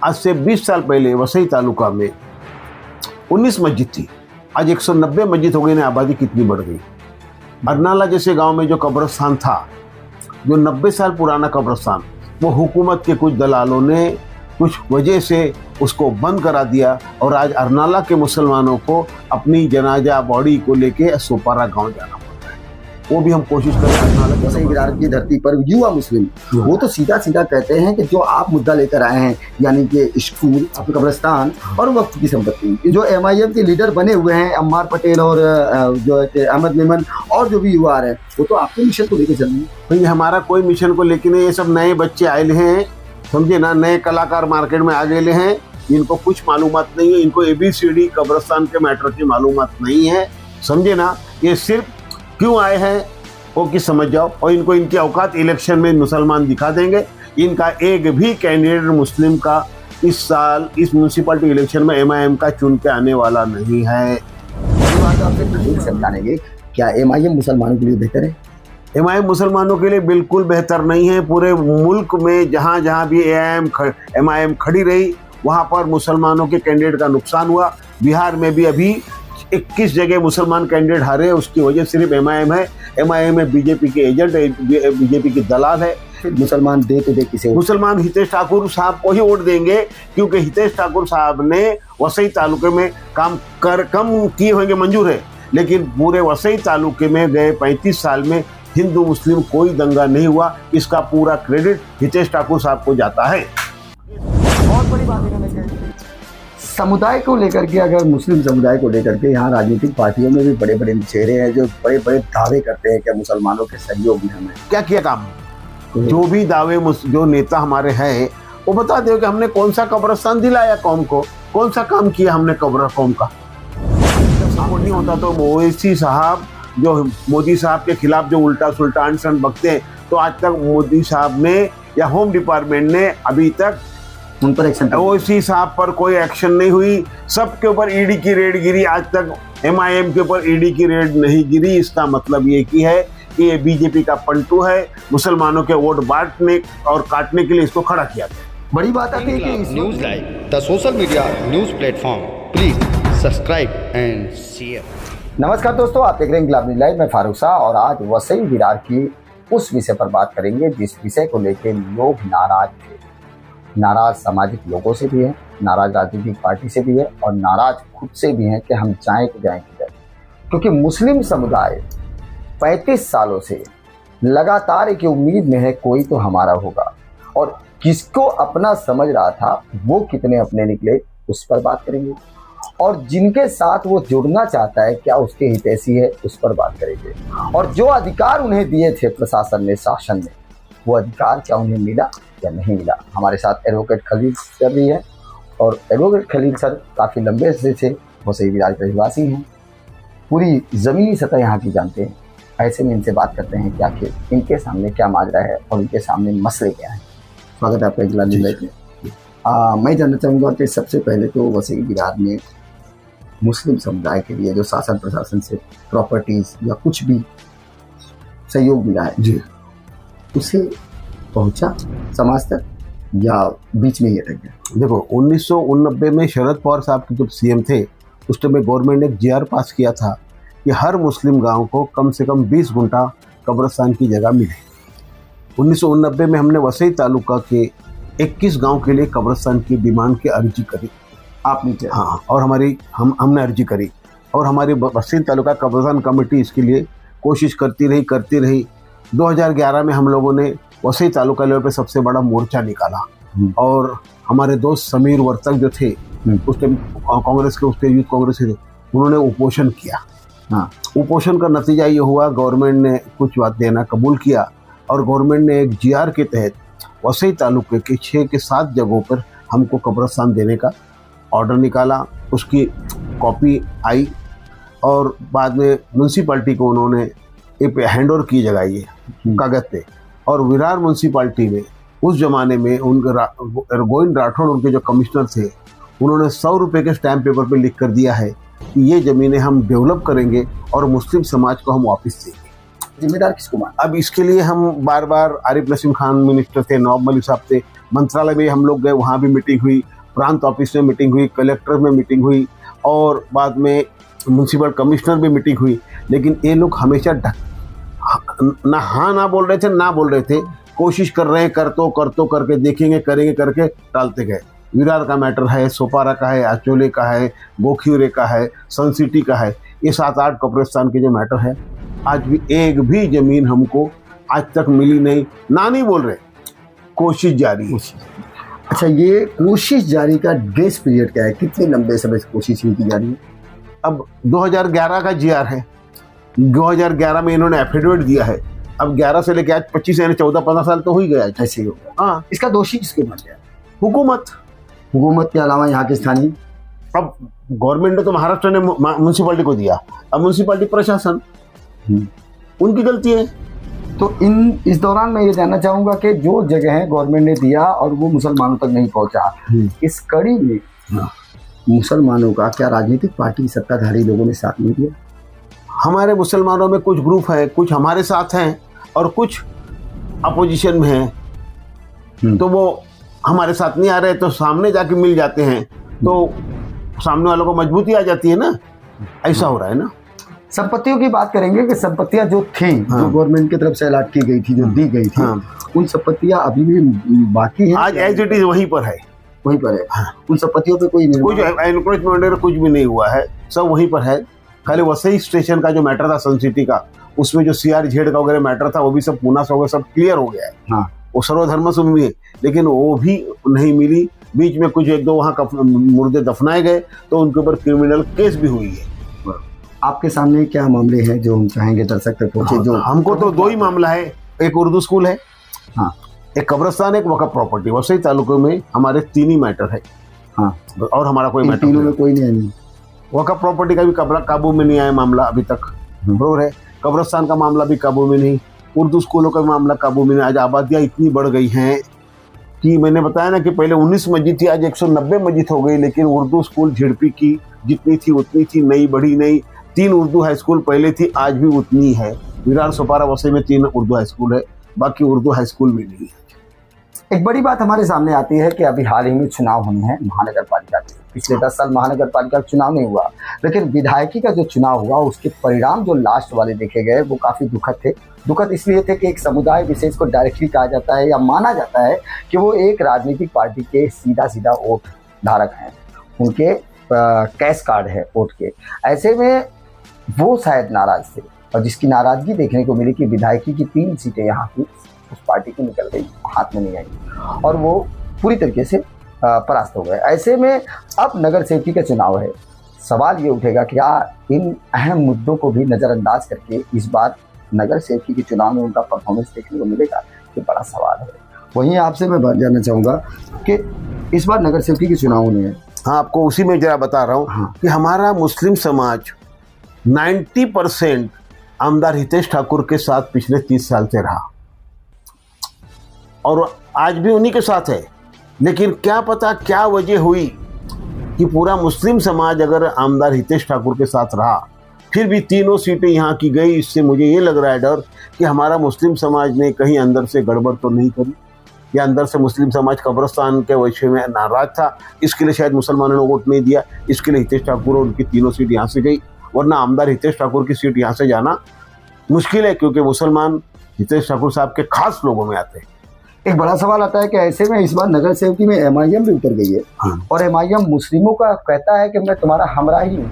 आज से 20 साल पहले वसई तालुका में 19 मस्जिद थी, आज 190 मस्जिद हो गई। आबादी कितनी बढ़ गई। अरनाला जैसे गांव में जो कब्रिस्तान था, जो 90 साल पुराना कब्रिस्तान, वो हुकूमत के कुछ दलालों ने कुछ वजह से उसको बंद करा दिया और आज अरनाला के मुसलमानों को अपनी जनाजा बॉडी को लेके सोपारा गांव जाना पड़ता है। वो भी हम कोशिश कर रहे हैं। वसई विरार की धरती पर युवा मुस्लिम वो तो सीधा सीधा कहते हैं कि जो आप मुद्दा लेकर आए हैं, यानी कि स्कूल, कब्रिस्तान और वक्त की संपत्ति, जो MIM के लीडर बने हुए हैं अम्मार पटेल और जो अहमद मेमन और जो भी युवा हैं, वो तो आपके मिशन को लेकर चल रहे हैं। भाई हमारा कोई मिशन को लेके नहीं, ये सब नए बच्चे आए हैं, समझे ना, नए कलाकार मार्केट में आ गए हैं, इनको कुछ मालूमात नहीं है, इनको ABCD कब्रिस्तान के मैटर की मालूमात नहीं है, समझे ना। ये सिर्फ क्यों आए हैं वो कि समझ जाओ, और इनको इनकी औकात इलेक्शन में मुसलमान दिखा देंगे। इनका एक भी कैंडिडेट मुस्लिम का इस साल इस म्यूनसिपलिटी इलेक्शन में MIM का चुन के आने वाला नहीं है। समझानेंगे क्या MIM मुसलमानों के लिए बेहतर है? MIM मुसलमानों के लिए बिल्कुल बेहतर नहीं है। पूरे मुल्क में जहाँ जहाँ भी MIM खड़ी रही, वहाँ पर मुसलमानों के कैंडिडेट का नुकसान हुआ। बिहार में भी अभी 21 जगह मुसलमान कैंडिडेट हारे, उसकी वजह सिर्फ MIM है। MIM में BJP के एजेंट है, BJP की दलाल है। मुसलमान दे तो दे किसे? मुसलमान हितेश ठाकुर साहब को ही वोट देंगे, क्योंकि हितेश ठाकुर साहब ने वसई तालुके में काम कम किए होंगे मंजूर है, लेकिन पूरे वसई तालुके में गए 35 साल में हिंदू मुस्लिम कोई दंगा नहीं हुआ। इसका पूरा क्रेडिट हितेश ठाकुर साहब को जाता है। बहुत बड़ी बात है समुदाय को लेकर के, अगर मुस्लिम समुदाय को लेकर के यहाँ राजनीतिक पार्टियों में भी बड़े बड़े चेहरे हैं जो बड़े बड़े दावे करते हैं कि मुसलमानों के सहयोग में हमें क्या किया काम। जो भी दावे जो नेता हमारे हैं वो बता दो कि हमने कौन सा कब्रिस्तान दिलाया कौम को, कौन सा काम किया हमने कौम का। सपोर्ट नहीं होता तो ओवैसी साहब जो मोदी साहब के खिलाफ जो उल्टा सुल्टा अनशन बकते हैं, तो आज तक मोदी साहब ने या होम डिपार्टमेंट ने अभी तक उन पर एक्शन, ओवैसी साहब पर कोई एक्शन नहीं हुई। सबके ऊपर ED की रेड गिरी, आज तक MIM के ऊपर ED की रेड नहीं गिरी। इसका मतलब ये की है कि ये BJP का पंटू है, मुसलमानों के वोट बांटने और काटने के लिए इसको खड़ा किया गया। बड़ी बात आती है कि news live the social media news platform, please subscribe and share. नमस्कार दोस्तों, आप देख रहे हैं इंकलाब न्यूज़ लाइव। मैं फारूक शाह और आज वसई विरार की उस विषय पर बात करेंगे जिस विषय को लेकर लोग नाराज थे। नाराज सामाजिक लोगों से भी है, नाराज राजनीतिक पार्टी से भी है और नाराज खुद से भी है कि हम जाएं किधर। क्योंकि मुस्लिम समुदाय 35 सालों से लगातार एक उम्मीद में है कोई तो हमारा होगा, और किसको अपना समझ रहा था वो कितने अपने निकले उस पर बात करेंगे, और जिनके साथ वो जुड़ना चाहता है क्या उसके हितैषी है उस पर बात करेंगे, और जो अधिकार उन्हें दिए थे प्रशासन ने, शासन ने, वो अधिकार क्या उन्हें मिला या नहीं मिला। हमारे साथ एडवोकेट खलील सर भी है, और एडवोकेट खलील सर काफ़ी लंबे से वसई विरार के रहवासी हैं, पूरी ज़मीनी सतह यहाँ की जानते हैं। ऐसे में इनसे बात करते हैं कि आखिर इनके सामने क्या माजरा है और इनके सामने मसले क्या हैं। स्वागत है आपका इंकलाब न्यूज़ लाइव में। मैं जानना चाहूँगा कि सबसे पहले तो वसई विरार में मुस्लिम समुदाय के लिए जो शासन प्रशासन से प्रॉपर्टीज़ या कुछ भी सहयोग मिला है जी, उसे पहुंचा समाज तक या बीच में ही अटक गया? देखो 1989 में शरद पवार साहब के जब CM थे, उस टाइम गवर्नमेंट ने एक GR पास किया था कि हर मुस्लिम गांव को कम से कम 20 गुंठा कब्रिस्तान की जगह मिले। 1989 में हमने वसई तालुका के 21 गांव के लिए कब्रिस्तान की डिमांड की अर्जी करी। आपने? हाँ, और हमने अर्जी करी, और हमारी वसई तालुका कब्रिस्तान कमेटी इसके लिए कोशिश करती रही। 2011 में हम लोगों ने वसई तालुका लेवल पे सबसे बड़ा मोर्चा निकाला, और हमारे दोस्त समीर वर्तक जो थे उस टाइम कांग्रेस के, उसके यूथ कांग्रेस के थे, उन्होंने उपोषण किया। हाँ, उपोषण का नतीजा ये हुआ गवर्नमेंट ने कुछ बात देना कबूल किया, और गवर्नमेंट ने एक GR के तहत वसई तालुके के 6 के 7 जगहों पर हमको कब्रिस्तान देने का ऑर्डर निकाला। उसकी कॉपी आई और बाद में म्यूनसिपाल्टी को उन्होंने एक हैंड ओवर की जगह ये कागज पे, और विरार म्यूनसिपाल्टी में उस जमाने में उनके गोविंद राठौड़ उनके जो कमिश्नर थे, उन्होंने 100 रुपये के स्टैम्प पेपर पे लिख कर दिया है कि ये ज़मीनें हम डेवलप करेंगे और मुस्लिम समाज को हम वापस देंगे। जिम्मेदार किसको मान? अब इसके लिए हम बार बार आरिफ नसीम खान मिनिस्टर थे, नवाब मलिक साहब थे, मंत्रालय में हम लोग गए, वहाँ भी मीटिंग हुई, प्रांत ऑफिस में मीटिंग हुई, कलेक्टर में मीटिंग हुई और बाद में म्यूनसिपल कमिश्नर में मीटिंग हुई। लेकिन ये लोग हमेशा ना बोल रहे थे, ना बोल रहे थे, कोशिश कर रहे हैं, करके देखेंगे, करेंगे करके टालते गए। विरार का मैटर है, सोपारा का है, आचोले का है, बोखीरे का है, सन सिटी का है, ये 7-8 कब्रिस्तान के जो मैटर है, आज भी एक भी जमीन हमको आज तक मिली नहीं बोल रहे, कोशिश जारी है। अच्छा, ये कोशिश जारी का ग्रेस पीरियड क्या है? कितने लंबे समय से कोशिश की जा रही है? अब 2011 का जीआर है, 2011 में इन्होंने एफिडेविट दिया है। अब 11 से लेकर आज 25 यानी 14-15 साल तो हो ही गया। ऐसे ही होगा। हाँ, इसका दोषी किसके बन गया? हुकूमत के अलावा यहाँ के स्थानीय। अब गवर्नमेंट ने तो महाराष्ट्र ने म्यूनसिपैलिटी को दिया, अब म्यूनसिपैलिटी प्रशासन, उनकी गलती है। तो इस दौरान मैं ये जानना चाहूंगा कि जो जगह गवर्नमेंट ने दिया और वो मुसलमानों तक नहीं पहुंचा, इस कड़ी में मुसलमानों का क्या राजनीतिक पार्टी सत्ताधारी लोगों ने साथ नहीं दिया? हमारे मुसलमानों में कुछ ग्रुप है, कुछ हमारे साथ हैं और कुछ अपोजिशन में हैं। तो वो हमारे साथ नहीं आ रहे तो सामने जाके मिल जाते हैं, तो सामने वालों को मजबूती आ जाती है ना, ऐसा हो रहा है ना। संपत्तियों की बात करेंगे कि संपत्तियां जो थी, जो गवर्नमेंट की तरफ से अलॉट की गई थी, जो दी गई थी, उन संपत्तियां अभी भी बाकी हैं? आज एज इट इज वहीं पर है। उन संपत्तियों पे कोई एनक्रोचमेंट कुछ भी नहीं हुआ है, सब वहीं पर है। खाली वसई स्टेशन का जो मैटर था सन सिटी का, उसमें जो CR-Z का वगैरह मैटर था, वो भी सब पूना से हो गया, सब क्लियर हो गया है। वो सर्वधर्म से हुई है, लेकिन वो भी नहीं मिली। बीच में कुछ 1-2 वहाँ मुर्दे दफनाए गए, तो उनके ऊपर क्रिमिनल केस भी हुई है। आपके सामने क्या मामले हैं जो हम चाहेंगे दर्शक तक पहुंचे? जो हमको तो 2 ही मामला है, एक उर्दू स्कूल है, एक कब्रिस्तान, एक वक्फ प्रॉपर्टी। वसई तालुके में हमारे 3 ही मैटर है। और हमारा कोई मैटर तीनों में कोई नहीं। वक्फ प्रॉपर्टी का भी काबू में नहीं आया मामला अभी तक, बरोबर है। कब्रिस्तान का मामला भी काबू में नहीं, उर्दू स्कूलों का मामला काबू में नहीं। आज आबादियाँ इतनी बढ़ गई हैं कि मैंने बताया ना कि पहले 19 मस्जिद थी, आज 190 मस्जिद हो गई। लेकिन उर्दू स्कूल झिड़पी की जितनी थी उतनी थी, नई बढ़ी नहीं। 3 उर्दू हाई स्कूल पहले थी, आज भी उतनी है। विरार, सोपारा, वसई में 3 उर्दू हाई स्कूल है, बाकी उर्दू हाई स्कूल भी नहीं है। एक बड़ी बात हमारे सामने आती है कि अभी हाल ही में चुनाव हुए हैं महानगर पालिका के। पिछले 10 साल महानगर पालिका का चुनाव नहीं हुआ, लेकिन विधायकी का जो चुनाव हुआ उसके परिणाम जो लास्ट वाले देखे गए वो काफ़ी दुखद थे। दुखद इसलिए थे कि एक समुदाय विशेष को डायरेक्टली कहा जाता है या माना जाता है कि वो एक राजनीतिक पार्टी के सीधा वोट धारक हैं, उनके कैश कार्ड है वोट के। ऐसे में वो शायद नाराज थे, और जिसकी नाराजगी देखने को मिली कि विधायकी की 3 सीटें यहाँ की उस पार्टी की निकल गई, हाथ में नहीं आई, और वो पूरी तरीके से परास्त हो गए। ऐसे में अब नगर सेवकी का चुनाव है, सवाल ये उठेगा कि क्या इन अहम मुद्दों को भी नज़रअंदाज करके इस बार नगर सेवकी के चुनाव में उनका परफॉर्मेंस देखने को मिलेगा? ये बड़ा सवाल है। वहीं आपसे मैं जानना चाहूँगा कि इस बार नगर सेवकी के चुनाव में, हाँ, आपको उसी में जरा बता रहा हूँ कि हमारा मुस्लिम समाज 90% आमदार हितेश ठाकुर के साथ पिछले 30 साल से रहा और आज भी उन्हीं के साथ है। लेकिन क्या पता क्या वजह हुई कि पूरा मुस्लिम समाज अगर आमदार हितेश ठाकुर के साथ रहा, फिर भी 3 सीटें यहाँ की गई। इससे मुझे ये लग रहा है डर कि हमारा मुस्लिम समाज ने कहीं अंदर से गड़बड़ तो नहीं करी, या अंदर से मुस्लिम समाज कब्रिस्तान के विषय में नाराज था, इसके लिए शायद मुसलमानों ने वोट नहीं दिया, इसके लिए हितेश ठाकुर और उनकी 3 सीट यहाँ से गई। वरना आमदार हितेश ठाकुर की सीट यहाँ से जाना मुश्किल है, क्योंकि मुसलमान हितेश ठाकुर साहब के खास लोगों में आते हैं। एक बड़ा सवाल आता है कि ऐसे में इस बार नगर सेवकी में MIM भी उतर गई है, और MIM मुस्लिमों का कहता है कि मैं तुम्हारा हमराही हूँ,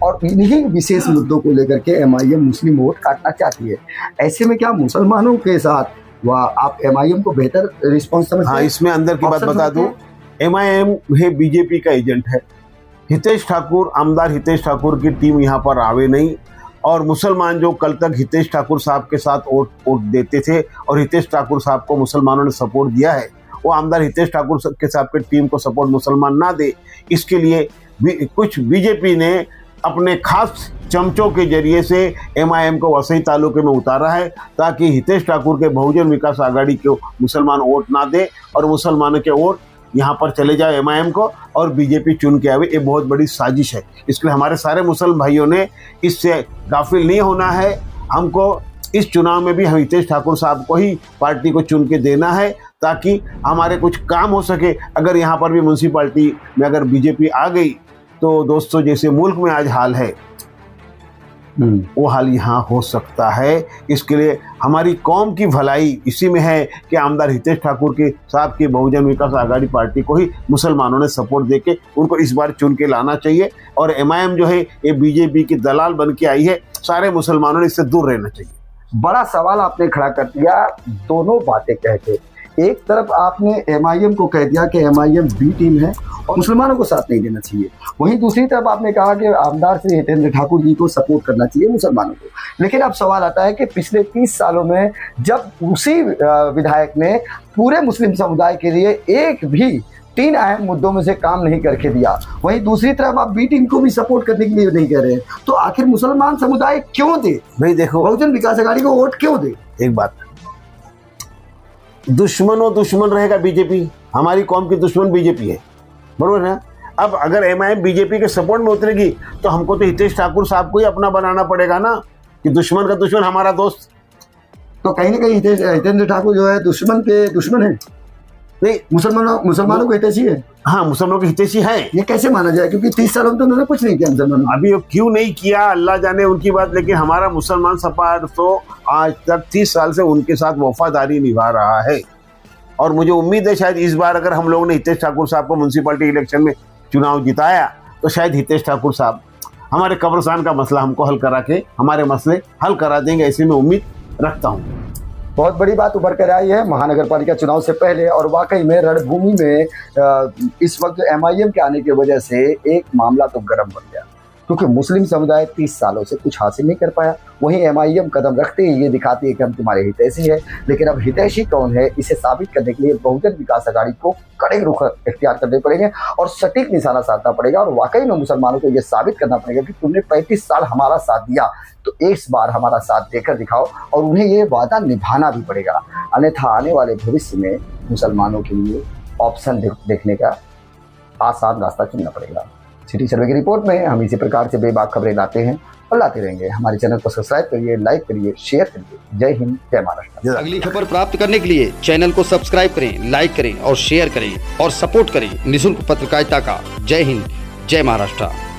और इन्हीं विशेष मुद्दों को लेकर के MIM मुस्लिम वोट काटना चाहती है। ऐसे में क्या मुसलमानों के साथ आप MIM को बेहतर रिस्पॉन्स समझते हैं? हाँ, इसमें अंदर की बात बता दूं, MIM है बीजेपी का एजेंट है। हितेश ठाकुर, आमदार हितेश ठाकुर की टीम यहाँ पर आवे नहीं, और मुसलमान जो कल तक हितेश ठाकुर साहब के साथ वोट देते थे और हितेश ठाकुर साहब को मुसलमानों ने सपोर्ट दिया है, वो आमदार हितेश ठाकुर के साहब की टीम को सपोर्ट मुसलमान ना दे, इसके लिए कुछ बीजेपी ने अपने खास चमचों के जरिए से MIM को वसई तालुके में उतारा है, ताकि हितेश ठाकुर के बहुजन विकास आघाड़ी को मुसलमान वोट ना दे और मुसलमानों के वोट यहाँ पर चले जाए MIM को और बीजेपी चुन के आवे। ये बहुत बड़ी साजिश है। इसके लिए हमारे सारे मुसलमान भाइयों ने इससे गाफिल नहीं होना है। हमको इस चुनाव में भी हम हितेश ठाकुर साहब को ही पार्टी को चुन के देना है, ताकि हमारे कुछ काम हो सके। अगर यहाँ पर भी म्यूनसिपाल्टी में अगर बीजेपी आ गई तो दोस्तों जैसे मुल्क में आज हाल है वो हाल यहाँ हो सकता है। इसके लिए हमारी कौम की भलाई इसी में है कि आमदार हितेश ठाकुर के साहब की बहुजन विकास आघाड़ी पार्टी को ही मुसलमानों ने सपोर्ट देके उनको इस बार चुन के लाना चाहिए। और MIM जो है ये बीजेपी की दलाल बन के आई है, सारे मुसलमानों ने इससे दूर रहना चाहिए। बड़ा सवाल आपने खड़ा कर दिया, दोनों बातें कह के। एक तरफ आपने MIM को कह दिया कि MIM बी टीम है और मुसलमानों को साथ नहीं देना चाहिए, वहीं दूसरी तरफ आपने कहा कि आमदार श्री हितेंद्र ठाकुर जी को सपोर्ट करना चाहिए मुसलमानों को। लेकिन अब सवाल आता है कि पिछले 30 सालों में जब उसी विधायक ने पूरे मुस्लिम समुदाय के लिए एक भी 3 अहम मुद्दों में से काम नहीं करके दिया, वहीं दूसरी तरफ आप बी टीम को भी सपोर्ट करने के लिए नहीं कह रहे हैं, तो आखिर मुसलमान समुदाय क्यों दे भाई? देखो, बहुजन विकास आघाड़ी को वोट क्यों दे? एक बात, दुश्मन रहेगा बीजेपी, हमारी कौम की दुश्मन बीजेपी है, बरोबर है। अब अगर MIM बीजेपी के सपोर्ट में उतरेगी तो हमको तो हितेश ठाकुर साहब को ही अपना बनाना पड़ेगा ना, कि दुश्मन का दुश्मन हमारा दोस्त। तो कहीं ना कहीं हितेंद्र ठाकुर जो है दुश्मन के दुश्मन है, नहीं, मुसलमानों को हितैषी है। हाँ, मुसलमानों के हितैषी हैं। ये कैसे माना जाए, क्योंकि 30 सालों में तो उन्होंने कुछ नहीं किया मुसलमानों। अभी क्यों नहीं किया अल्लाह जाने उनकी बात, लेकिन हमारा मुसलमान सपा तो आज तक 30 साल से उनके साथ वफादारी निभा रहा है। और मुझे उम्मीद है शायद इस बार अगर हम लोगों ने हितेश ठाकुर साहब को म्यूनसिपैलिटी इलेक्शन में चुनाव जिताया तो शायद हितेश ठाकुर साहब हमारे कब्रिस्तान का मसला हमको हल करा के हमारे मसले हल करा देंगे, ऐसी मैं उम्मीद रखता हूँ। बहुत बड़ी बात उभर कर आई है महानगर पालिका चुनाव से पहले, और वाकई में रणभूमि में इस वक्त MIM के आने की वजह से एक मामला तो गर्म बन गया, क्योंकि मुस्लिम समुदाय 30 सालों से कुछ हासिल नहीं कर पाया। वहीं MIM कदम रखते ही ये दिखाती है कि हम तुम्हारे हितैषी है। लेकिन अब हितैषी कौन है, इसे साबित करने के लिए बहुजन विकास आघाड़ी को कड़े रुख इख्तियार करने पड़ेंगे और सटीक निशाना साधना पड़ेगा। और वाकई में मुसलमानों को यह साबित करना पड़ेगा कि तुमने 35 साल हमारा साथ दिया, तो इस बार हमारा साथ देकर दिखाओ, और उन्हें ये वादा निभाना भी पड़ेगा। अन्यथा आने वाले भविष्य में मुसलमानों के लिए ऑप्शन देखने का आसान रास्ता चुनना पड़ेगा। सिटी सर्वे की रिपोर्ट में हम इसी प्रकार से बेबाक खबरें लाते हैं और लाते रहेंगे। हमारे चैनल को सब्सक्राइब करिए, लाइक करिए, शेयर करिए। जय हिंद, जय महाराष्ट्र। अगली खबर प्राप्त करने के लिए चैनल को सब्सक्राइब करें, लाइक करें और शेयर करें और सपोर्ट करें निःशुल्क पत्रकारिता का। जय हिंद, जय महाराष्ट्र।